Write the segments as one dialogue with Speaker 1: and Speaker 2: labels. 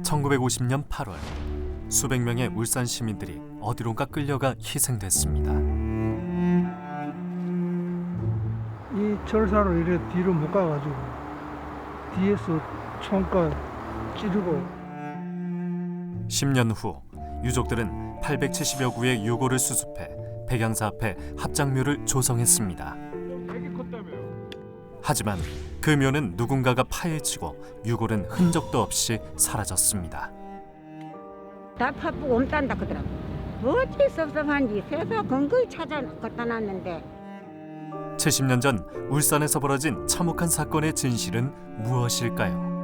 Speaker 1: 1950년 8월 수백 명의 울산 시민들이 어디론가 끌려가 희생됐습니다.
Speaker 2: 이 철사로 이래 뒤로 못 가가지고 뒤에서 총과 찌르고.
Speaker 1: 10년 후 유족들은 870여 구의 유골을 수습해 백양사 앞에 합장묘를 조성했습니다. 하지만 그 묘는 누군가가 파헤치고 유골은 흔적도 없이 사라졌습니다.
Speaker 3: 다 파쁘고 옴딴다 그러더라고. 어찌 섭섭한지 세서 근거히 찾아 갖다 놨는데.
Speaker 1: 70년 전 울산에서 벌어진 참혹한 사건의 진실은 무엇일까요?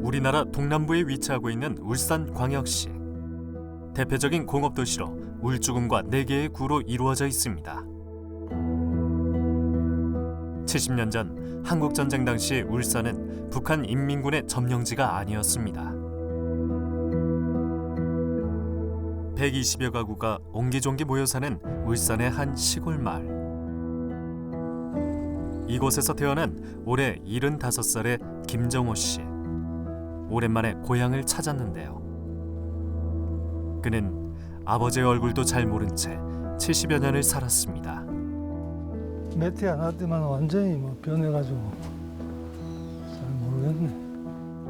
Speaker 1: 우리나라 동남부에 위치하고 있는 울산광역시. 대표적인 공업도시로 울주군과 4개의 구로 이루어져 있습니다. 70년 전 한국전쟁 당시 울산은 북한 인민군의 점령지가 아니었습니다. 120여 가구가 옹기종기 모여 사는 울산의 한 시골 마을. 이곳에서 태어난 올해 75살의 김정호 씨. 오랜만에 고향을 찾았는데요. 그는 아버지의 얼굴도 잘 모른 채 70여 년을 살았습니다.
Speaker 2: 몇 해 안 왔더만 완전히 변해가지고 잘 모르겠네.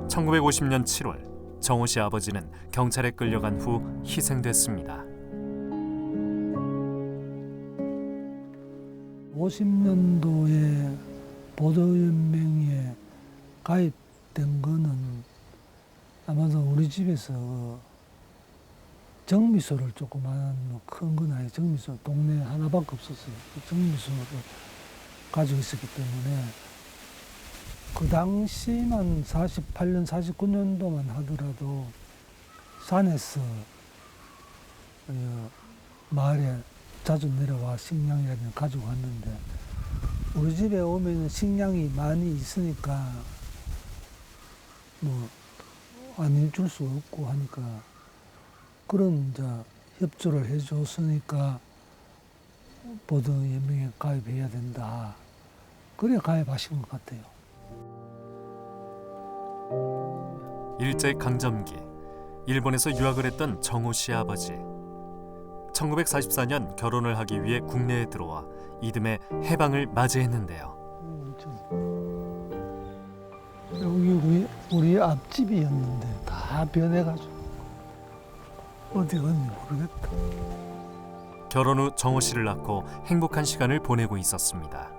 Speaker 1: 1950년 7월 정호 씨 아버지는 경찰에 끌려간 후 희생됐습니다.
Speaker 2: 50년도에 보도연맹에 가입된 거는 아마도 우리 집에서 정미소를 조그마한 큰 건 아니에요. 정미소 동네 하나밖에 없었어요. 그 정미소를 가지고 있었기 때문에 그 당시만 48년, 49년도만 하더라도 산에서 마을에 자주 내려와 식량이라든 가지고 왔는데 우리 집에 오면 식량이 많이 있으니까 안 해줄 수 없고 하니까 그런 협조를 해줬으니까 보도연맹에 가입해야 된다. 그래 가입하신 것 같아요.
Speaker 1: 일제강점기 일본에서 유학을 했던 정호 씨의 아버지. 1944년 결혼을 하기 위해 국내에 들어와 이듬해 해방을 맞이했는데요.
Speaker 2: 여기 우리 앞집이었는데 다 변해가지고 어디 갔는지 모르겠다.
Speaker 1: 결혼 후 정호 씨를 낳고 행복한 시간을 보내고 있었습니다.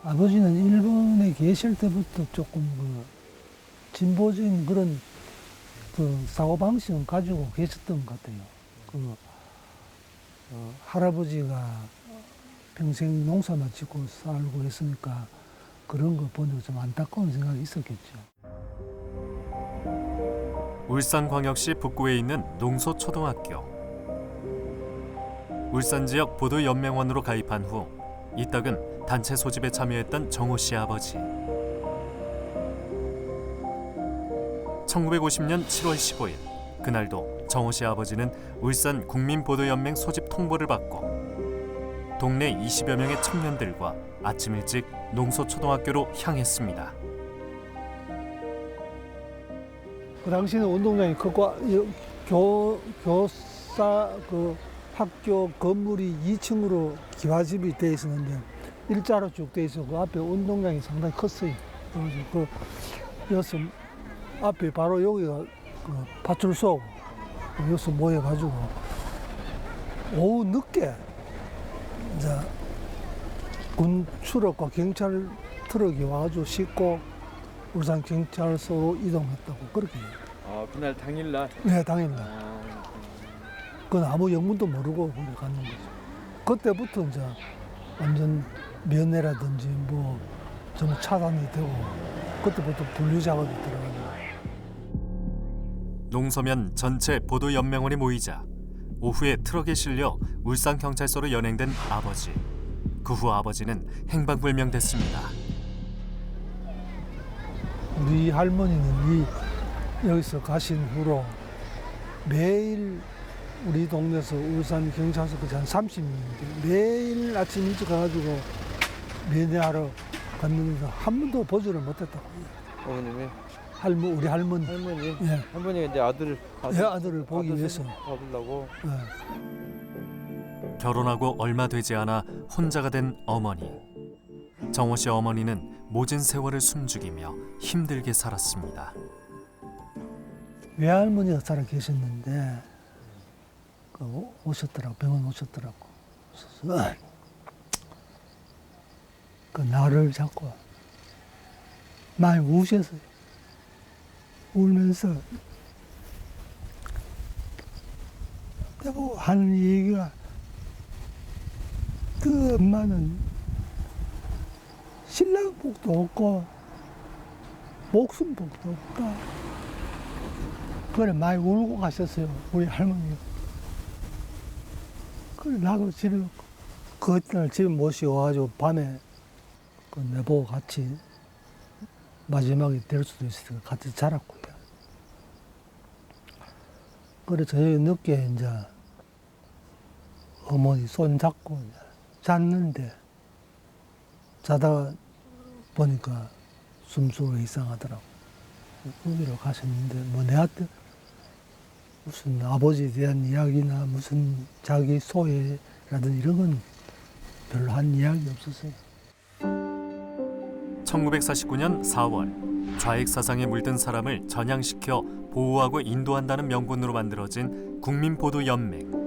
Speaker 2: 아버지는 일본에 계실 때부터 조금 진보적인 그런 사고방식을 가지고 계셨던 것 같아요. 할아버지가 평생 농사만 짓고 살고 했으니까 그런 거 보니까 좀 안타까운 생각이 있었겠죠.
Speaker 1: 울산광역시 북구에 있는 농소초등학교. 울산 지역 보도연맹원으로 가입한 후 이따금 단체 소집에 참여했던 정호 씨 아버지. 1950년 7월 15일 그날도 정호 씨 아버지는 울산 국민보도연맹 소집 통보를 받고 동네 20여 명의 청년들과 아침 일찍 농소초등학교로 향했습니다.
Speaker 2: 그 당시에는 운동장이 크고 교사 학교 건물이 2층으로 기와집이 돼 있었는데 일자로 쭉 돼 있어. 그 앞에 운동장이 상당히 컸어요. 그래서 여기서 앞에 바로 여기가 파출소 여기서 모여가지고 오후 늦게 군 추럭과 경찰 트럭이 와가지고 싣고 울산 경찰서로 이동했다고 그렇게 해요.
Speaker 4: 아, 그날 당일날?
Speaker 2: 네, 당일날. 그건 아무 영문도 모르고 그래 가는 거죠. 그때부터 완전 면회라든지 좀 차단이 되고 그때부터 분류 작업이 들어가요.
Speaker 1: 농서면 전체 보도연맹원이 모이자 오후에 트럭에 실려 울산경찰서로 연행된 아버지. 그 후 아버지는 행방불명됐습니다.
Speaker 2: 우리 할머니는 여기서 가신 후로 매일 우리 동네에서 울산 경찰서까지 한 30명인데 매일 아침 일찍 가가지고 면회하러 갔는데 한 번도 보지를 못했다고.
Speaker 4: 어머님이
Speaker 2: 우리 할머니.
Speaker 4: 할머니
Speaker 2: 예.
Speaker 4: 할머니가 이제
Speaker 2: 아들을 보기 위해서.
Speaker 4: 받으려고.
Speaker 2: 예.
Speaker 1: 결혼하고 얼마 되지 않아 혼자가 된 어머니. 정호 씨 어머니는 모진 세월을 숨죽이며 힘들게 살았습니다.
Speaker 2: 외할머니가 살아 계셨는데 오셨더라고. 병원 오셨더라고. 그래서 그 나를 잡고 많이 우셨어요. 울면서 내가 하는 얘기가 그 엄마는 신랑 복도 없고 목숨 복도 없다. 그래 많이 울고 가셨어요. 우리 할머니가. 그래 나도 집에 그날 집에 모시고 와가지고 밤에 그 내보고 같이 마지막에 될 수도 있으니까 같이 자랐고요. 그래 저녁에 늦게 이제 어머니 손 잡고 이제 잤는데 자다가 보니까 숨소리가 이상하더라고. 거기로 가셨는데 뭐 내한테 무슨 아버지에 대한 이야기나 무슨 자기 소외라든 이런 건 별로 한 이야기 없었어요.
Speaker 1: 1949년 4월 좌익 사상에 물든 사람을 전향시켜 보호하고 인도한다는 명분으로 만들어진 국민보도연맹.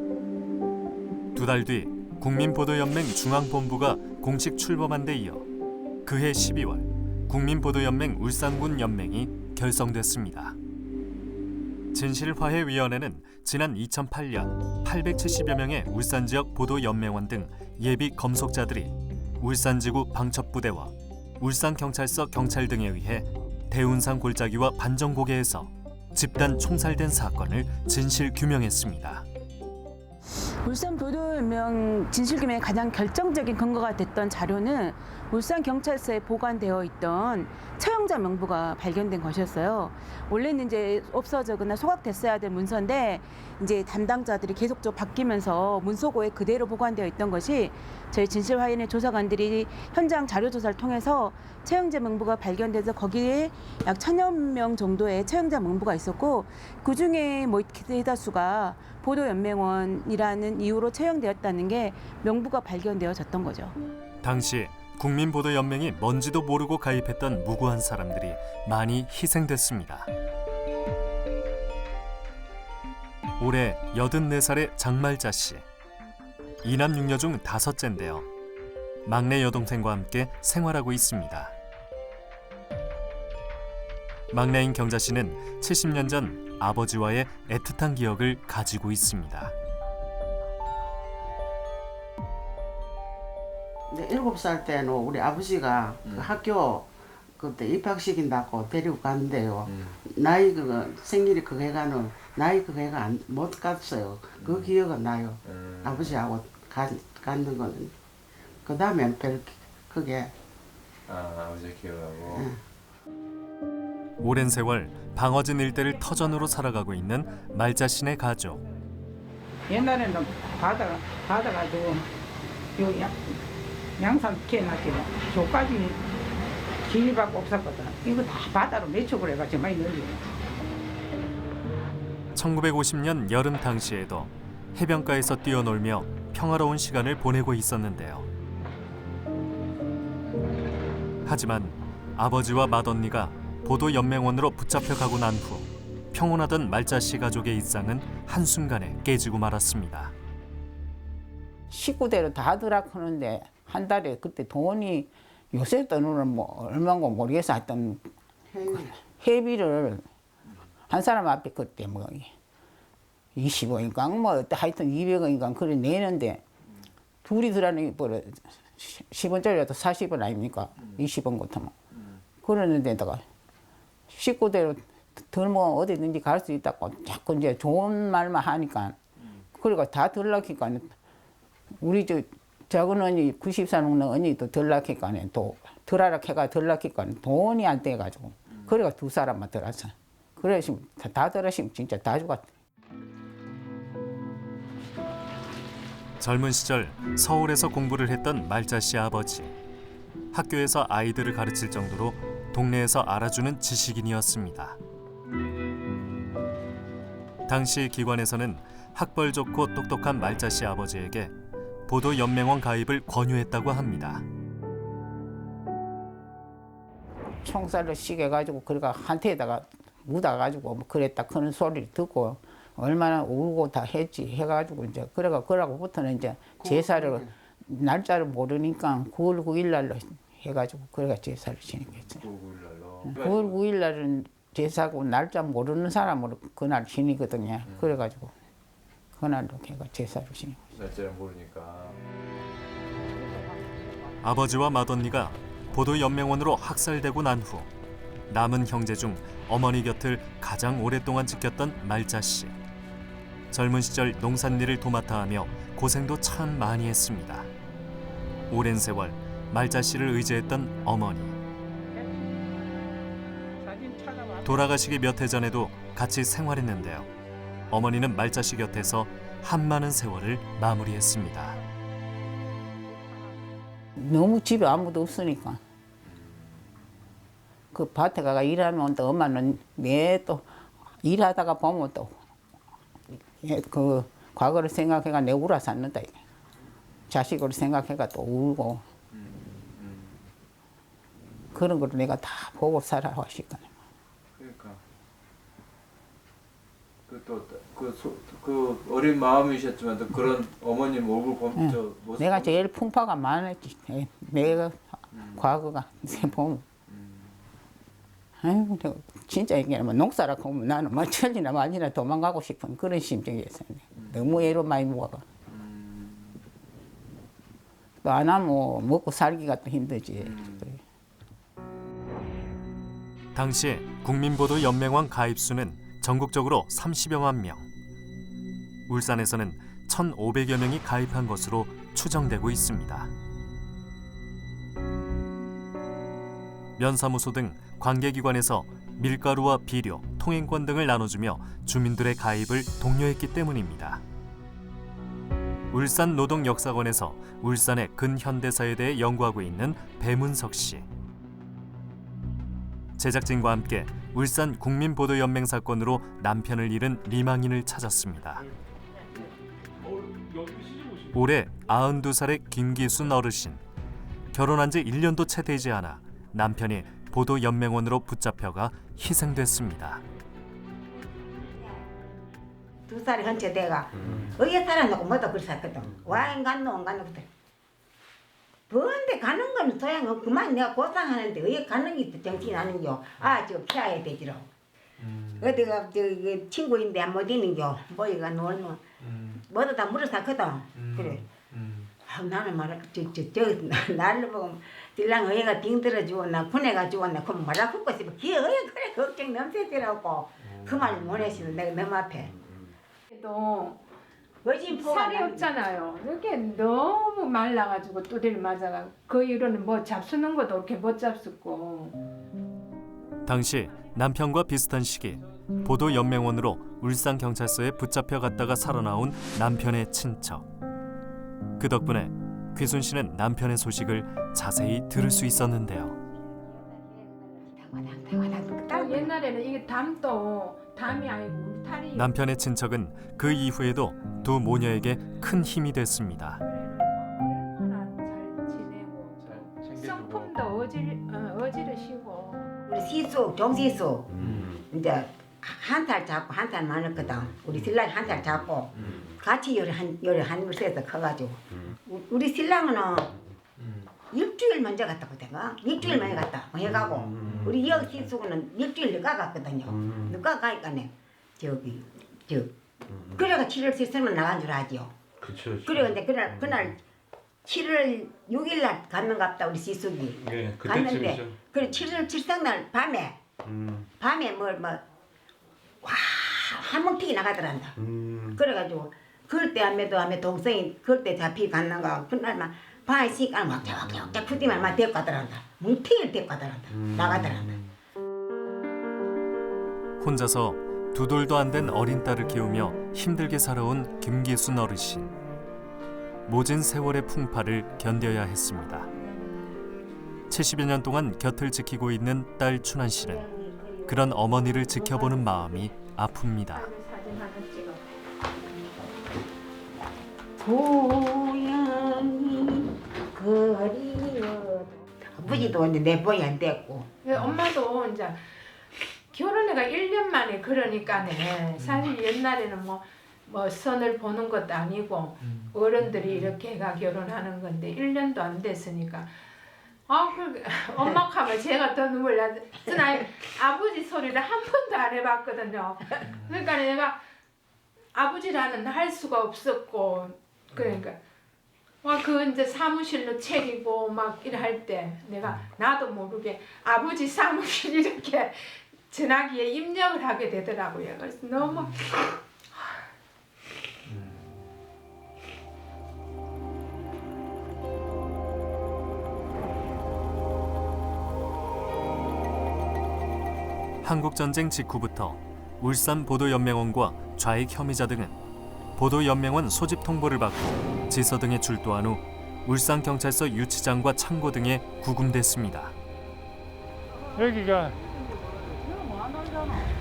Speaker 1: 두 달 뒤 국민보도연맹 중앙본부가 공식 출범한 데 이어 그해 12월 국민보도연맹 울산군 연맹이 결성됐습니다. 진실화해위원회는 지난 2008년 870여 명의 울산 지역 보도연맹원 등 예비 검속자들이 울산지구 방첩부대와 울산경찰서 경찰 등에 의해 대운상 골짜기와 반정고개에서 집단 총살된 사건을 진실 규명했습니다.
Speaker 5: 울산 보도연맹 진실규명의 가장 결정적인 근거가 됐던 자료는 울산경찰서에 보관되어 있던 처형자 명부가 발견된 것이었어요. 원래는 이제 없어지거나 소각됐어야 될 문서인데 이제 담당자들이 계속적으로 바뀌면서 문서고에 그대로 보관되어 있던 것이 저희 진실화해의 조사관들이 현장 자료 조사를 통해서 처형자 명부가 발견돼서 거기에 약 1000여 명 정도의 처형자 명부가 있었고 그중에 뭐 대다수가 보도연맹원이라는 이유로 처형되었다는 게 명부가 발견되어졌던 거죠.
Speaker 1: 당시 국민보도연맹이 뭔지도 모르고 가입했던 무고한 사람들이 많이 희생됐습니다. 올해 84살의 장말자 씨. 2남 6녀 중 5째인데요. 막내 여동생과 함께 생활하고 있습니다. 막내인 경자 씨는 70년 전 아버지와의 애틋한 기억을 가지고 있습니다.
Speaker 6: 이제 7살 때는 우리 아버지가 그 학교 그때 입학시킨다고 데리고 갔는데요. 나이 그거 생일이 그거 해가는 나이 그거 해가 못 갔어요. 그 기억은 나요. 아버지하고 갔는 거는. 그 다음엔 별 그게.
Speaker 4: 아버지 기억하고.
Speaker 1: 오랜 세월 방어진 일대를 터전으로 살아가고 있는 말자신의 가족.
Speaker 7: 옛날에는 받아가지고 요 양산 캐놨기는 저까지 길밖에 없었거든. 이거 다 바다로 매축을 해가지고 많이 늘려.
Speaker 1: 1950년 여름 당시에도 해변가에서 뛰어놀며 평화로운 시간을 보내고 있었는데요. 하지만 아버지와 맏언니가 보도연맹원으로 붙잡혀가고 난 후 평온하던 말자씨 가족의 일상은 한순간에 깨지고 말았습니다.
Speaker 7: 식구대로 다 들어가는데 한 달에 그때 돈이 요새 돈으로는 뭐 얼마인가 모르겠어. 하여튼 회비를 한 사람 앞에 그때 뭐 20원인가 뭐 하여튼 200원인가 그래 내는데 둘이 들어가는 뭐 10원짜리라도 40원 아닙니까? 20원 같으면. 그러는데다가 식구대로 들면 어디든지 갈 수 있다고 자꾸 이제 좋은 말만 하니까 그리고 다 들락니까 우리 저 작은 언니 90살 먹는 언니도 들락니까 또 들어라 캐가 들락니까 돈이 안 돼가지고 그래가 두 사람만 들어서 그래 다 들어시면 진짜 다 죽었대.
Speaker 1: 젊은 시절 서울에서 공부를 했던 말자 씨 아버지. 학교에서 아이들을 가르칠 정도로 동네에서 알아주는 지식인이었습니다. 당시 기관에서는 학벌 좋고 똑똑한 말자 씨 아버지에게 보도연맹원 가입을 권유했다고 합니다.
Speaker 7: 총살을 시켜가지고 그러니까 한테에다가 묻어가지고 뭐 그랬다 그런 소리를 듣고 얼마나 울고 다 했지 해가지고 이제 그러고부터는 이제 제사를 날짜를 모르니까 9월 9일 날로 해가지고 그래가 제사를 지낸 거죠. 9월 9일 날은 제사고 날짜 모르는 사람으로 그날 지니거든요. 그래가지고 그날로 걔가 제사를 지낸 거죠.
Speaker 4: 날짜를 모르니까.
Speaker 1: 아버지와 맏언니가 보도연맹원으로 학살되고 난 후 남은 형제 중 어머니 곁을 가장 오랫동안 지켰던 말자 씨. 젊은 시절 농산일을 도맡아 하며 고생도 참 많이 했습니다. 오랜 세월 말자 씨를 의지했던 어머니. 돌아가시기 몇 해 전에도 같이 생활했는데요. 어머니는 말자 씨 곁에서 한많은 세월을 마무리했습니다.
Speaker 7: 너무 집에 아무도 없으니까 그 밭에 가가 일하면 또 엄마는 매 또 일하다가 보면 또 그 과거를 생각해가 내 울어 샀는다. 자식을 생각해가 또 울고 그런 걸 내가 다 보고 살아왔으니까.
Speaker 4: 그러니까 그 어린 마음이셨지만 또 그런 어머님 얼굴 보면 저 모습
Speaker 7: 내가 제일 풍파가 많았지. 내가 과거가 보면. 아이고, 내가 진짜 얘기하면 농사라고 하면 나는 뭐 천리나 만리나 도망가고 싶은 그런 심정이었어요. 너무 애로 많이 먹어가. 또 안 하면 먹고 살기가 또 힘들지.
Speaker 1: 당시 국민보도연맹원 가입수는 전국적으로 30여만 명. 울산에서는 1,500여 명이 가입한 것으로 추정되고 있습니다. 면사무소 등 관계기관에서 밀가루와 비료, 통행권 등을 나눠주며 주민들의 가입을 독려했기 때문입니다. 울산노동역사관에서 울산의 근현대사에 대해 연구하고 있는 배문석 씨. 제작진과 함께 울산 국민보도연맹 사건으로 남편을 잃은 리망인을 찾았습니다. 올해 92살의 김기순 어르신. 결혼한 지 1년도 채 되지 않아 남편이 보도연맹원으로 붙잡혀가 희생됐습니다.
Speaker 3: 2살이 헌채 돼가 어디 살아놓고 뭐도 그리 샀거든. 와인 갔노 안 갔노 그때. 뭔데 가는 건 소용없고 그만 내가 고상하는데 어디 가는 게 정신이 나는겨. 저 피해야 되지로. 어디가 저 친구인데 못 있는겨. 뭐이가 놀면 뭐도 다 물어 샀거든. 그래. 나는 말아 저 나를 보고 딜랑 어이가 빙 들어주고 나 보내가지고 나 그럼 말아 굽고 싶어. 걔 어이 그래 걱정 넘치더라고. 그 말을 못 했으면 내가 너 앞에.
Speaker 8: 또
Speaker 3: 거진
Speaker 8: 살이 없잖아요. 이렇게 너무 말라가지고 두들 맞아가 그 이후로는 뭐 잡수는 것도 이렇게 못 잡수고.
Speaker 1: 당시 남편과 비슷한 시기 보도연맹원으로 울산경찰서에 붙잡혀 갔다가 살아나온 남편의 친척. 그 덕분에 귀순 씨는 남편의 소식을 자세히 들을 수 있었는데요.
Speaker 8: 옛날에는 이게 담이 아니고 울타리.
Speaker 1: 남편의 친척은 그 이후에도 두 모녀에게 큰 힘이 됐습니다.
Speaker 8: 얼마나 잘 지내고 성품도 어지르시고.
Speaker 3: 우리 시숙 종시숙 이제 한 살 잡고 한 살 많았거든. 우리 신랑이 한 살 잡고 같이 요리 한 곳에서 커가지고 우리 신랑은 일주일 먼저 갔다거든. 일주일 먼저 갔다 해가고 우리 여 시숙은 일주일 늦가 갔거든요. 늦가 가니까네 그래가 7월 7일만 나간 줄 알지요.
Speaker 9: 그렇죠.
Speaker 3: 그래 근데 그날 7월 6일 날 갔는갑다 우리 시숙이.
Speaker 9: 네,
Speaker 3: 갔는데
Speaker 9: 그때쯤이죠.
Speaker 3: 그래 7월 7일 날 밤에 한뭉튀기 나가더란다. 그래가지고 그럴 때 하면 동생이 그럴 때 잡히 갔는가 그날만 밤에 시간 wak자 푸디만 막 데리고 가더란다. 뭉튀기를 데리고 가더란다. 나가더란다.
Speaker 1: 혼자서 두 돌도 안 된 어린 딸을 키우며 힘들게 살아온 김기순 어르신. 모진 세월의 풍파를 견뎌야 했습니다. 70여 년 동안 곁을 지키고 있는 딸 춘한 씨는 그런 어머니를 지켜보는 마음이 아픕니다.
Speaker 8: 사진 하나 찍어.
Speaker 3: 고향이 그리워. 아버지도 이제 내 보이 안 됐고.
Speaker 8: 엄마도 이제 결혼해가 1년 만에 그러니까네. 사실 옛날에는 뭐 선을 보는 것도 아니고 어른들이 이렇게 해가 결혼하는 건데 1년도 안 됐으니까 엄마 하면 제가 더 눈물 나. 저는 아버지 소리를 한 번도 안 해봤거든요. 그러니까 내가 아버지라는 할 수가 없었고 그러니까 그 이제 사무실로 챙기고 막 일할 때 내가 나도 모르게 아버지 사무실 이렇게 전화기에 입력을 하게 되더라고요. 그래서 너무
Speaker 1: 한국전쟁 직후부터 울산 보도연맹원과 좌익 혐의자 등은 보도연맹원 소집 통보를 받고 지서 등에 출두한 후 울산경찰서 유치장과 창고 등에 구금됐습니다.
Speaker 9: 여기가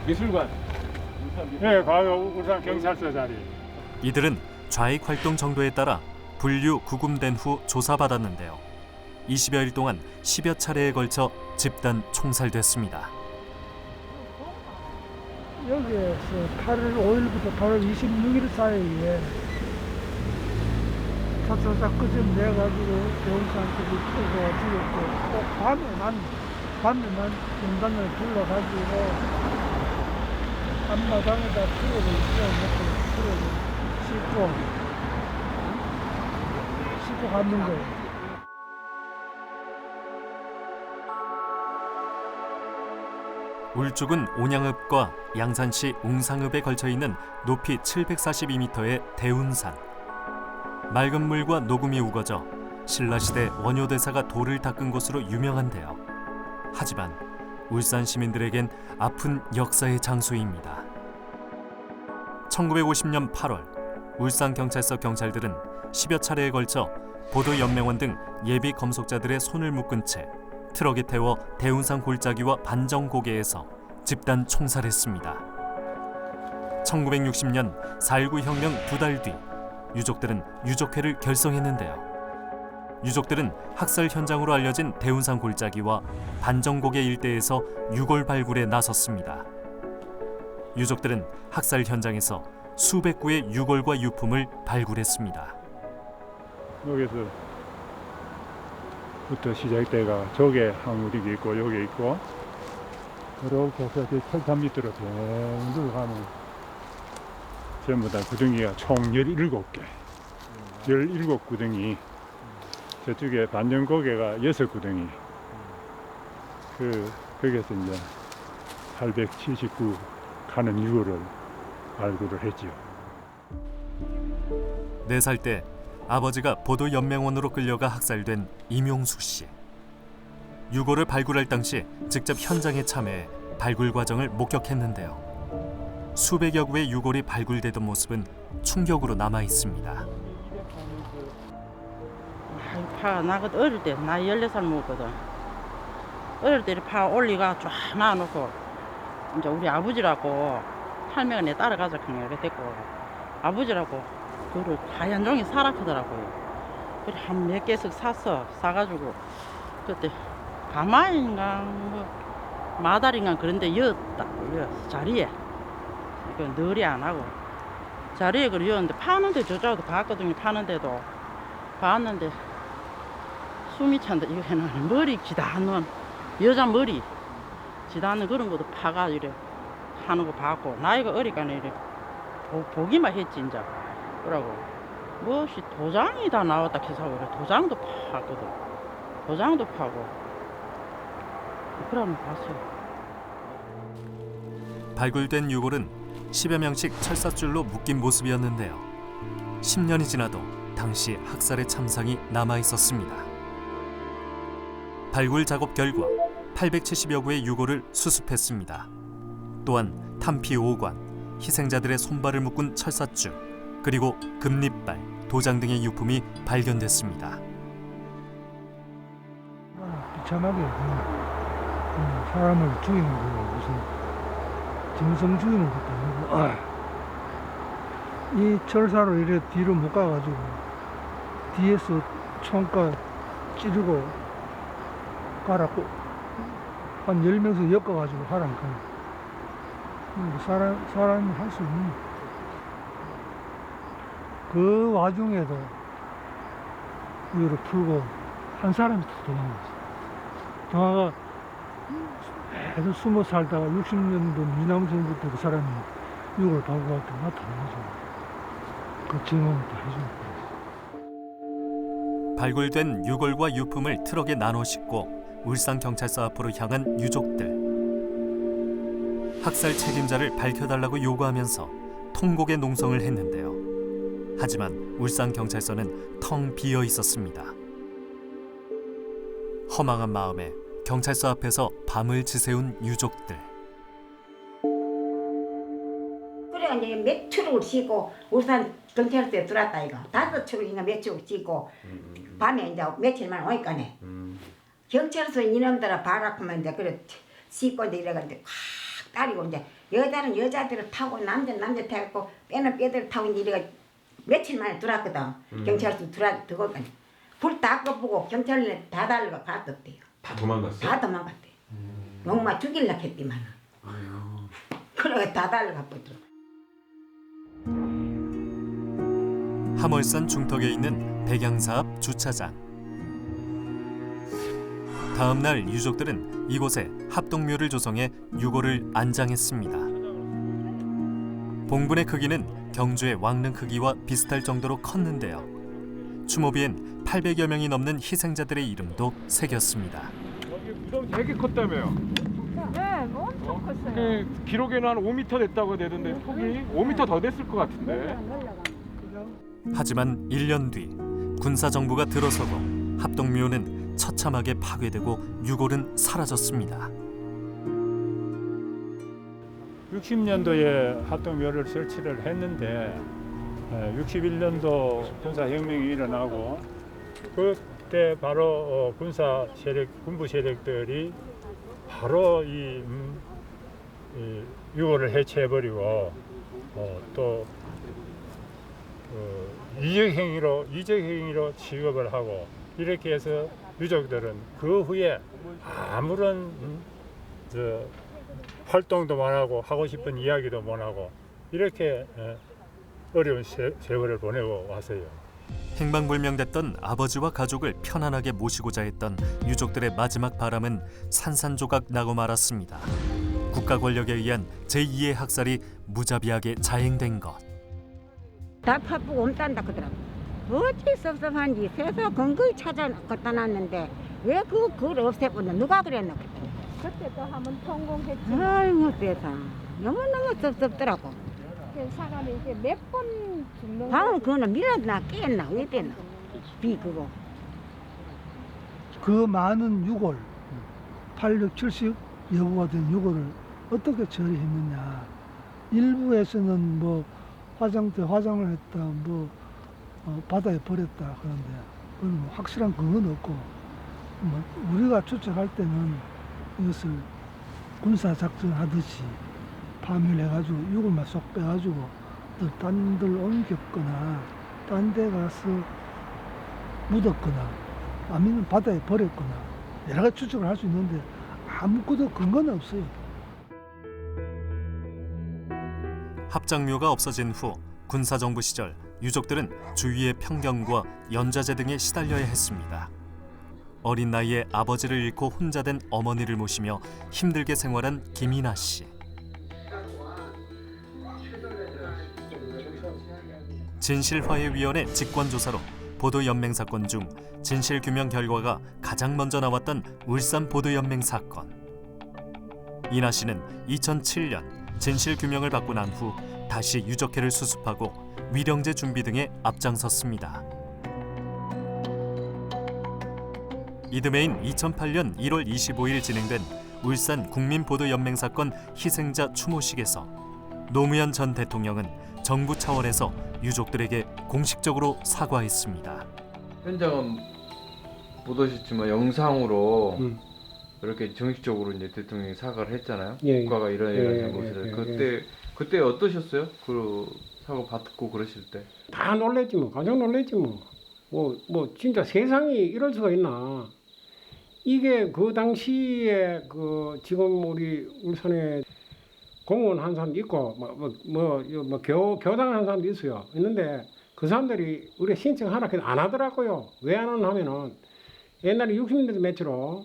Speaker 9: 미술관. 네, 과거 울산 경찰서 자리.
Speaker 1: 이들은 좌익 활동 정도에 따라 분류 구금된 후 조사받았는데요. 20여일 동안 10여 차례에 걸쳐 집단 총살됐습니다.
Speaker 2: 여기에서 8월 5일부터 8월 26일 사이에 차차차 끄집 내가지고 병사한테 끄고 죽였고 꼭 밤에만 연단을 불러가지고 앞마당에다 트럭을 세워놓고 트럭을 싣고 가는 거예요.
Speaker 1: 울죽은 온양읍과 양산시 웅상읍에 걸쳐있는 높이 742m의 대운산. 맑은 물과 녹음이 우거져 신라시대 원효대사가 돌을 닦은 곳으로 유명한데요. 하지만 울산 시민들에겐 아픈 역사의 장소입니다. 1950년 8월 울산경찰서 경찰들은 10여 차례에 걸쳐 보도연맹원 등 예비 검속자들의 손을 묶은 채 트럭에 태워 대운산 골짜기와 반정고개에서 집단 총살했습니다. 1960년 4.19 혁명 2달 뒤 유족들은 유족회를 결성했는데요. 유족들은 학살 현장으로 알려진 대운산 골짜기와 반정고개 일대에서 유골 발굴에 나섰습니다. 유족들은 학살 현장에서 수백 구의 유골과 유품을 발굴했습니다.
Speaker 9: 여기서부터 시작대가 저게 항우리가 있고 여기 있고 이렇게 해서 철탑 밑으로 뱅 가면 전부 다 구덩이가 총 17개 17구덩이 저쪽에 반정고개가 6구덩이 거기서 이제 879 가는 유골을 발굴을 했지요.
Speaker 1: 4살 때 아버지가 보도연맹원으로 끌려가 학살된 임용숙 씨. 유골을 발굴할 당시 직접 현장에 참여해 발굴 과정을 목격했는데요. 수백여 구의 유골이 발굴되던 모습은 충격으로 남아 있습니다.
Speaker 6: 파 나거든 어릴 때 나 14살 먹었거든. 어릴 때 파 올리가 쫙 놔놓고 이제 우리 아버지라고 할매가 내 따라가자 그냥 이렇게 됐고 아버지라고 그걸 하얀 종이 사라 크더라고요. 그래 한 몇 개씩 사가지고 그때 가마인가 뭐 마다리인가 그런데 여었다 자리에 그 늘이 안 하고 자리에 그걸 여었는데 파는데 저자도 봤거든요. 파는데도 봤는데 숨이 찬다. 이거 해놓은 머리 지다는 여자 머리 지다는 그런 것도 파가 이래 하는 거 봤고 나이가 어리니까 이래 보기만 했지 이제 그러고 무엇이 도장이 다 나왔다 해서 그래 도장도 파거든. 도장도 파고 그러면 봤어요.
Speaker 1: 발굴된 유골은 10여 명씩 철사줄로 묶인 모습이었는데요. 10년이 지나도 당시 학살의 참상이 남아 있었습니다. 발굴 작업 결과 870여 구의 유골을 수습했습니다. 또한 탄피 5관, 희생자들의 손발을 묶은 철사줄, 그리고 금리빨, 도장 등의 유품이 발견됐습니다.
Speaker 2: 비참하게 사람을 죽이는 거 무슨 짐승 죽이는 것도 아니고 이 철사로 이래 뒤로 못 가가지고 뒤에서 총과 찌르고 가라고 한 10명씩 엮어가지고 하라니까 사람이 할 수 있는 그 와중에도 이거를 풀고 한 사람이 다 도망갔어. 도망가 계속 숨어 살다가 60년도 미남 전부터 그 사람이 육을 받고 갈 때 나타나가지고 그 증언을 다 해주는 거예요.
Speaker 1: 발굴된 유골과 유품을 트럭에 나눠 싣고 울산경찰서 앞으로 향한 유족들. 학살 책임자를 밝혀달라고 요구하면서 통곡의 농성을 했는데요. 하지만 울산경찰서는 텅 비어 있었습니다. 허망한 마음에 경찰서 앞에서 밤을 지새운 유족들.
Speaker 3: 그래 이제 몇 트럭을 싣고 울산 경찰서에 들어왔다 이거. 5트럭인가 몇 트럭 싣고 밤에 이제 며칠만 오니까네. 경찰서 이놈들아 바라보면 이제 그래 싣고 이제 이래가지고 확 따리고 이제 여자는 여자들을 타고 남자는 남자 타고 빼는 빼들 타고 이제 이래가 며칠 만에 들어왔거든. 경찰서 들어오니까 불 다 꺼보고 경찰에 다 달려가 갔었대요.
Speaker 10: 다 도망갔어요?
Speaker 3: 다 도망갔대요. 용마 죽일라 했지만. 그래 다 달려가 버려.
Speaker 1: 함월산 중턱에 있는 백양사 앞 주차장. 다음 날 유족들은 이곳에 합동묘를 조성해 유골을 안장했습니다. 봉분의 크기는 경주의 왕릉 크기와 비슷할 정도로 컸는데요. 추모비엔 800여 명이 넘는 희생자들의 이름도 새겼습니다.
Speaker 9: 여기 무덤 되게 컸다며요?
Speaker 8: 네, 뭐 엄청 컸어요.
Speaker 9: 기록에는 한 5m 됐다고 되던데 폭이 5m 더 됐을 것 같은데.
Speaker 1: 하지만 1년 뒤 군사정부가 들어서고 합동묘는 처참하게 파괴되고 유골은 사라졌습니다.
Speaker 9: 60년도에 합동묘를 설치를 했는데 61년도 군사혁명이 일어나고 그때 바로 군부 세력들이 바로 이 유골을 해체해버리고 또 이적행위로 취급을 하고 이렇게 해서 유족들은 그 후에 아무런 활동도 안 하고 하고 싶은 이야기도 못 하고 이렇게 어려운 세월을 보내고 왔어요.
Speaker 1: 행방불명됐던 아버지와 가족을 편안하게 모시고자 했던 유족들의 마지막 바람은 산산조각 나고 말았습니다. 국가 권력에 의한 제2의 학살이 무자비하게 자행된 것.
Speaker 3: 다 파쁘고 옴딴다 그러더라고. 어찌 섭섭한지 세서 근거히 찾아 갖다 놨는데 왜 그걸 없애버렸나 누가 그랬나 그랬더니
Speaker 8: 그때 또 한번 통곡했지.
Speaker 3: 아이고 세상 너무너무 섭섭더라고.
Speaker 8: 사람이 이제 몇 번 죽는
Speaker 3: 방은 그거는 밀었나 깼나 왜 됐나 비 그거.
Speaker 2: 그 많은 유골 800, 70 여부가 된 유골을 어떻게 처리했느냐. 일부에서는 뭐 화장을 했다, 뭐 바다에 버렸다 그런데 그건 뭐 확실한 근거는 없고 뭐 우리가 추측할 때는 이것을 군사 작전 하듯이 파멸해가지고 유골만 쏙 빼가지고 또 딴 데 옮겼거나 딴 데 가서 묻었거나 아니면 바다에 버렸거나 여러 가지 추측을 할 수 있는데 아무것도 근거는 없어요.
Speaker 1: 합장묘가 없어진 후 군사정부 시절 유족들은 주위의 편견과 연좌제 등에 시달려야 했습니다. 어린 나이에 아버지를 잃고 혼자 된 어머니를 모시며 힘들게 생활한 김이나 씨. 진실화해위원회 직권조사로 보도연맹 사건 중 진실규명 결과가 가장 먼저 나왔던 울산 보도연맹 사건. 이나 씨는 2007년 진실규명을 받고 난 후 다시 유적회를 수습하고 위령제 준비 등에 앞장섰습니다. 이듬해인 2008년 1월 25일 진행된 울산 국민보도연맹 사건 희생자 추모식에서 노무현 전 대통령은 정부 차원에서 유족들에게 공식적으로 사과했습니다.
Speaker 4: 현장은 못 오셨지만 영상으로 이렇게 정식적으로 이제 대통령이 사과를 했잖아요.
Speaker 10: 예,
Speaker 4: 국가가 이런
Speaker 10: 예,
Speaker 4: 잘못을 그때 어떠셨어요? 그 사과 받고 그러실 때?
Speaker 10: 다 놀랬지 뭐. 가장 놀랬지 뭐. 뭐 진짜 세상이 이럴 수가 있나. 이게 그 당시에 그 지금 우리 울산에 공무원 한 사람도 있고 교당 한 사람도 있어요. 있는데 그 사람들이 우리 신청하라 해도 안 하더라고요. 왜 안 하냐면은 옛날에 60년대 몇으로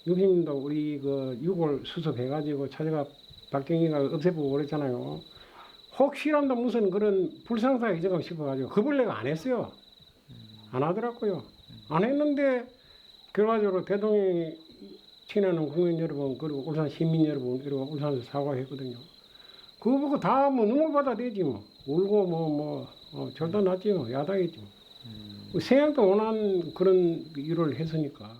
Speaker 10: 60년도 우리 그 6월 수습해가지고 찾아가 박경희가 없애보고 그랬잖아요. 혹시라도 무슨 그런 불상사가 있을까 싶어가지고 그 벌레가 안 했어요. 안 하더라고요. 안 했는데 결과적으로 대통령이 친애하는 국민 여러분 그리고 울산 시민 여러분 그리고 울산에서 사과했거든요. 그거 보고 다 뭐 눈물 받아대지 뭐. 울고 절단 났지 뭐. 야당했지 뭐. 생각도 못한 그런 일을 했으니까.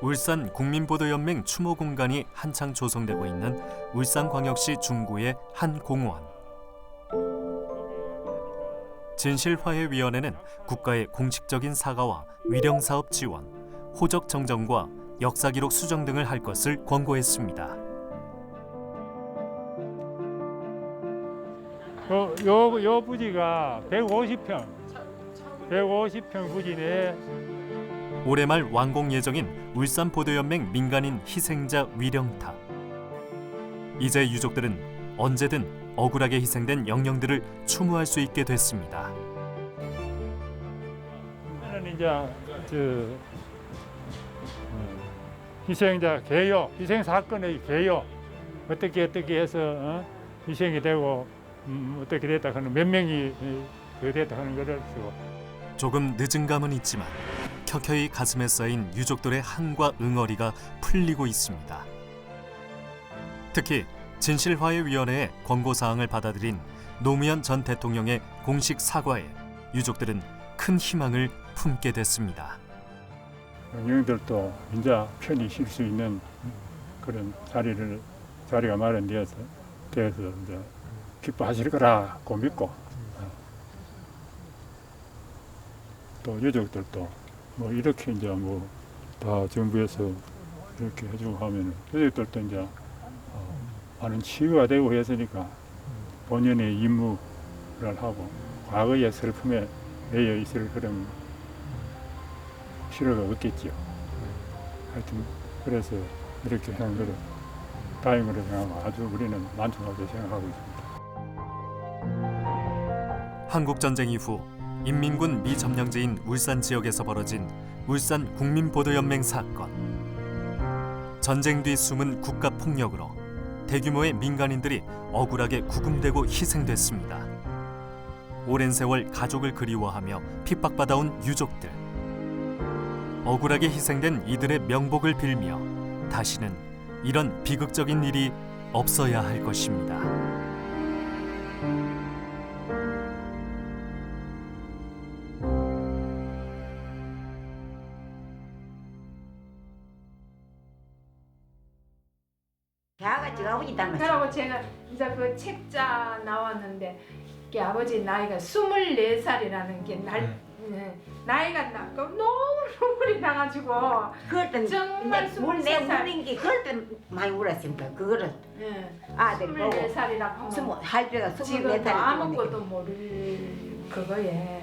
Speaker 1: 울산 국민보도연맹 추모 공간이 한창 조성되고 있는 울산광역시 중구의 한 공원. 진실화해위원회는 국가의 공식적인 사과와 위령사업 지원, 호적 정정과 역사기록 수정 등을 할 것을 권고했습니다.
Speaker 9: 요 부지가 150평 부지네.
Speaker 1: 올해 말 완공 예정인 울산보도연맹 민간인 희생자 위령탑. 이제 유족들은 언제든 억울하게 희생된 영령들을 추모할 수 있게 됐습니다.
Speaker 9: 저는 이제 희생자 개요, 희생 사건의 개요, 어떻게 해서 희생이 되고 어떻게 됐다 하는 몇 명이 됐다 하는 것을 쓰고.
Speaker 1: 조금 늦은 감은 있지만 켜켜이 가슴에 쌓인 유족들의 한과 응어리가 풀리고 있습니다. 특히 진실화해위원회의 권고사항을 받아들인 노무현 전 대통령의 공식 사과에 유족들은 큰 희망을 품게 됐습니다.
Speaker 9: 영령들도 이제 편히 쉴 수 있는 그런 자리가 마련되어서 이제 기뻐하실 거라고 믿고, 또 유족들도 뭐 이렇게 이제 뭐 다 정부에서 이렇게 해주고 하면 유족들도 이제 많은 치유가 되고 했으니까 본연의 임무를 하고 과거의 슬픔에 매여 있을 그런 필요가 없겠지요. 하여튼 그래서 이렇게 하는 것을 다행으로 생각하고 아주 우리는 만족하게 생각하고 있습니다.
Speaker 1: 한국전쟁 이후 인민군 미점령지인 울산 지역에서 벌어진 울산 국민보도연맹 사건. 전쟁 뒤 숨은 국가폭력으로 대규모의 민간인들이 억울하게 구금되고 희생됐습니다. 오랜 세월 가족을 그리워하며 핍박받아온 유족들. 억울하게 희생된 이들의 명복을 빌며 다시는 이런 비극적인 일이 없어야 할 것입니다.
Speaker 3: 걔가 아버지 닮았어.
Speaker 8: 그러고 제가 이제 그 책자 나왔는데 그 아버지 나이가 24살이라는 게 나이가 너무 눈물이 나가지고
Speaker 3: 그럴 땐
Speaker 8: 정말
Speaker 3: 내 울린 게 그럴 땐 많이 울었으니까 그거를 아들 보고
Speaker 8: 24살이라고 하면
Speaker 3: 할 때가
Speaker 8: 지금
Speaker 3: 24살이
Speaker 8: 아무것도 모를 그거에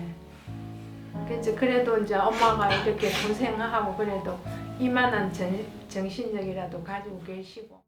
Speaker 8: 그래도 이제 엄마가 이렇게 고생하고 그래도 이만한 정신력이라도 가지고 계시고